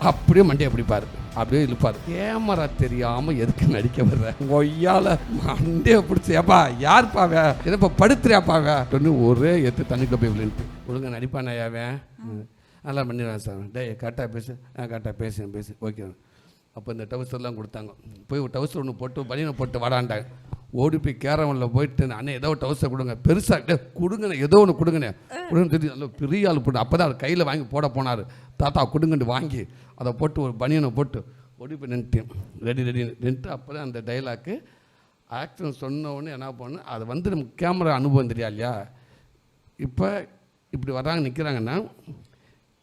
அப்படியே மண்டையை பிடிப்பார், அப்படியே இழுப்பார். கேமரா தெரியாமல் எதுக்கு நடிக்க வர்ற கொய்யால மண்டையை பிடிச்சி, ஏப்பா யார்ப்பாவே என்னப்பா படுத்துறியாப்பாவே அப்படின்னு ஒரே எடுத்து தண்ணிக்குள்ள போய் விழுந்துட்டு, ஒழுங்காக நடிப்பானாயாவேன் நல்லா பண்ணிடுவேன் சார். கரெக்டாக பேசு, கரெக்டாக பேசு ஓகே. அப்போ இந்த டவுசர்லாம் கொடுத்தாங்க. போய் ஒரு டவுசர் ஒன்று போட்டு பனியனை போட்டு வாடாண்டாங்க. ஓடி போய் கேரவனில் போயிட்டு, அண்ணே ஏதோ ஒரு டவுசர் கொடுங்க, பெருசாக கொடுங்கண்ணே, ஏதோ ஒன்று கொடுங்கண்ணே தெரியும். நல்ல பெரிய ஆள் போட்டு அப்போ தான் அவர் கையில் வாங்கி போட போனார். தாத்தா கொடுங்கன்னு வாங்கி அதை போட்டு ஒரு பனியனை போட்டு ஓடி போய் நின்றுட்டேன். ரெடி நின்றுட்டு அப்போ தான் அந்த டைலாக்கு ஆக்ஷன் சொன்னோடனே என்ன பண்ணு, அது வந்து நமக்கு கேமரா அனுபவம் தெரியா இல்லையா. இப்போ இப்படி வர்றாங்க நிற்கிறாங்கன்னா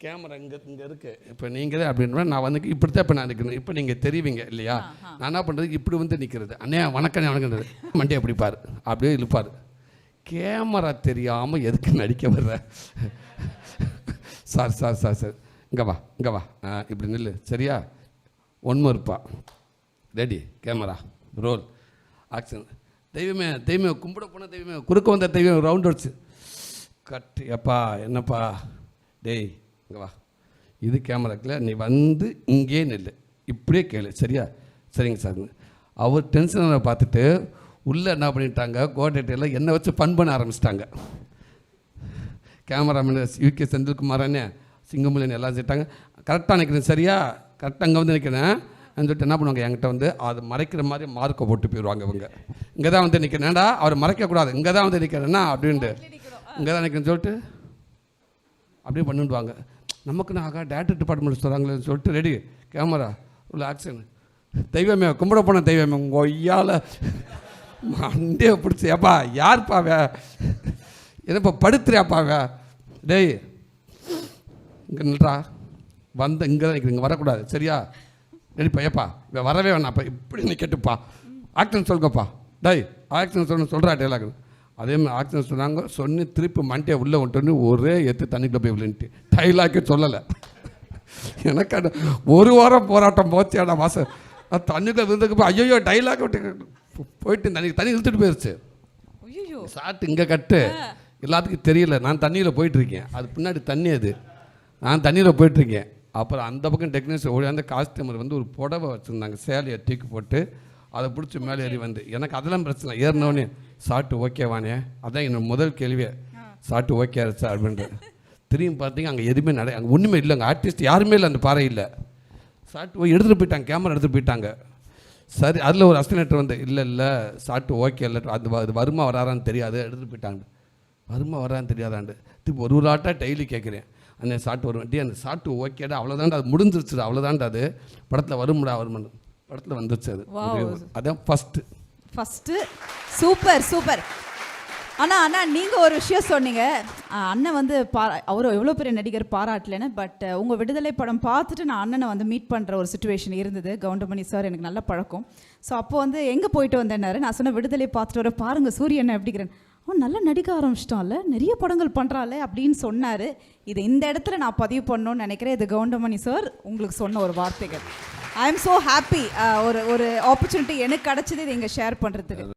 கேமரா இங்கே இருக்குது. இப்போ நீங்கள் தான் அப்படின்னா நான் வந்து இப்படி தான் இப்போ நான் நிற்கணும். இப்போ நீங்கள் தெரிவிங்க இல்லையா. நான் என்ன பண்ணுறது, இப்படி வந்து நிற்கிறது. அண்ணே வணக்கம் வணக்கன்றது மண்டையை பிடிப்பார், அப்படியே இழுப்பார். கேமரா தெரியாமல் எதுக்கு நடிக்க வர்ற சார் இங்கே வா இப்படி நில்லு சரியா. ஒன்றும் இருப்பா ரெடி, கேமரா ரோல் ஆக்ஷன். தெய்வமே கும்பிட போன தெய்வமே, குறுக்க வந்த தெய்வம் ரவுண்ட் அடிச்சு கட்டு. எப்பா என்னப்பா டேய் இங்கே வா, இது கேமராக்கில் நீ வந்து இங்கே நில்லு, இப்படியே கேளு சரியா. சரிங்க சார். அவர் டென்ஷனை பார்த்துட்டு உள்ளே என்ன பண்ணிட்டாங்க, கோடேட்டையில் என்னை வச்சு ஃபன் பண்ண ஆரம்பிச்சிட்டாங்க. கேமராமேன் யூகே செந்தில்குமாரனே சிங்கமுலன் எல்லாம் சேர்த்தாங்க. கரெக்டாக நிற்கிறேன் சரியா, கரெக்டாக அங்கே வந்து நிற்கிறேன் சொல்லிட்டு என்ன பண்ணுவாங்க, என்கிட்ட வந்து அது மறைக்கிற மாதிரி மார்க்கை போட்டு போயிடுவாங்க. இவங்க இங்கே தான் வந்து நிற்கிறேன்டா, அவர் மறைக்கக்கூடாது, இங்கே தான் வந்து நிற்கிறேன்னா அப்படின்ட்டு இங்கே தான் நிற்கிறேன்னு சொல்லிட்டு அப்படியே பண்ணிவிடுவாங்க. நமக்கு நான் டேரக்டர் டிபார்ட்மெண்ட் சொல்கிறாங்களேன்னு சொல்லிட்டு ரெடி கேமரா உள்ள ஆக்ஷன். தெய்வமே கும்பிட போன தெய்வமே கொய்யால மண்டையை பிடிச்சி, ஏப்பா யார்ப்பாவே என்னப்பா படுத்துறியாப்பாவே டேய் இங்கே நில்றா வந்து இங்கே தான் நிற்கிறீங்க, வரக்கூடாது சரியா. ரெடிப்பா ஏப்பா வரவே வேணாப்பா, இப்படி நிற்கட்டுப்பா ஆக்ஷன் சொல்லுங்கப்பா டேய் ஆக்ஷன் சொல்கிறா டைலாக். அதே மாதிரி ஆக்ஷன் சொன்னாங்க. சொன்னு திருப்பி மண்டையை உள்ளே விட்டோன்னு ஒரே எடுத்து தண்ணிக்குள்ளே போய் விழுந்துட்டு டைலாக்கே சொல்லலை. எனக்கு அந்த ஒரு வாரம் போராட்டம் போச்சு. ஆனால் வாசம் தண்ணிக்குள்ளே விழுந்துக்கு போய் ஐயோ டைலாக் விட்டு போயிட்டு தண்ணி இழுத்துட்டு போயிடுச்சு. சாட்டு இங்கே கட்டு எல்லாத்துக்கும் தெரியல, நான் தண்ணியில் போயிட்டுருக்கேன், அது பின்னாடி தண்ணி, அது நான் தண்ணியில் போயிட்டுருக்கேன். அப்புறம் அந்த பக்கம் டெக்னீஷியன் ஓடி அந்த காஸ்டியூமர் வந்து ஒரு புடவை வச்சுருந்தாங்க, சேலையை தூக்கி போட்டு அதை பிடிச்சி மேலே ஏறி வந்து எனக்கு அதெல்லாம் பிரச்சனை. ஏறினோடனே சாட்டு ஓகேவானே, அதான் என்னோட முதல் கேள்வியே, சாட்டு ஓகே ஆச்சு அப்படின்ட்டு. திரும்பி பார்த்தீங்க அங்கே எதுவுமே அங்கே ஒன்றுமே இல்லைங்க, ஆர்டிஸ்ட் யாருமே இல்லை அந்த பாறை இல்லை. சாட்டு போய் எடுத்துகிட்டு போயிட்டாங்க, கேமரா எடுத்துகிட்டு போயிட்டாங்க. சரி அதில் ஒரு அசினேட்டர் வந்து இல்லை சாட்டு ஓகே இல்லை, அது வருமா வராரான்னு தெரியாது, எடுத்துகிட்டு போயிட்டாங்க. வருமா வரான்னு தெரியாதாண்டு திருப்பி ஒரு ஆட்டாக டெய்லி கேட்குறேன், அந்த சாட்டு வரும் டி அந்த சாட்டு ஓகேடா அவ்வளோதாண்டா, அது முடிஞ்சிருச்சு அவ்வளோதாண்டா, அது படத்தில் வரும்டா வருமானு படத்தில் வந்துருச்சு. அது அதான் ஃபஸ்ட்டு சூப்பர். ஆனால் நீங்கள் ஒரு விஷயம் சொன்னீங்க, அண்ணன் வந்து அவர் எவ்வளோ பெரிய நடிகர் பாராட்டலன்னு. பட் உங்கள் விடுதலை படம் பார்த்துட்டு நான் அண்ணனை வந்து மீட் பண்ணுற ஒரு சுச்சுவேஷன் இருந்தது. கவுண்டமணி சார் எனக்கு நல்ல பழக்கம். ஸோ அப்போ வந்து எங்கே போயிட்டு வந்தேன்னாரு, நான் சொன்ன விடுதலை பார்த்துட்டு வர பாருங்கள் சூரியனை எப்படிங்கிறேன், அவன் நல்லா நடிக்க ஆரம்பிச்சிட்டான்ல, நிறைய படங்கள் பண்ணுறாள் அப்படின்னு சொன்னார். இது இந்த இடத்துல நான் பதிவு பண்ணணும்னு நினைக்கிறேன். இது கவுண்டமணி சார் உங்களுக்கு சொன்ன ஒரு வார்த்தைகள். I am so happy. ஒரு ஆப்பர்ச்சுனிட்டி எனக்கு கிடச்சிது இதை இங்கே ஷேர் பண்ணுறதுக்கு.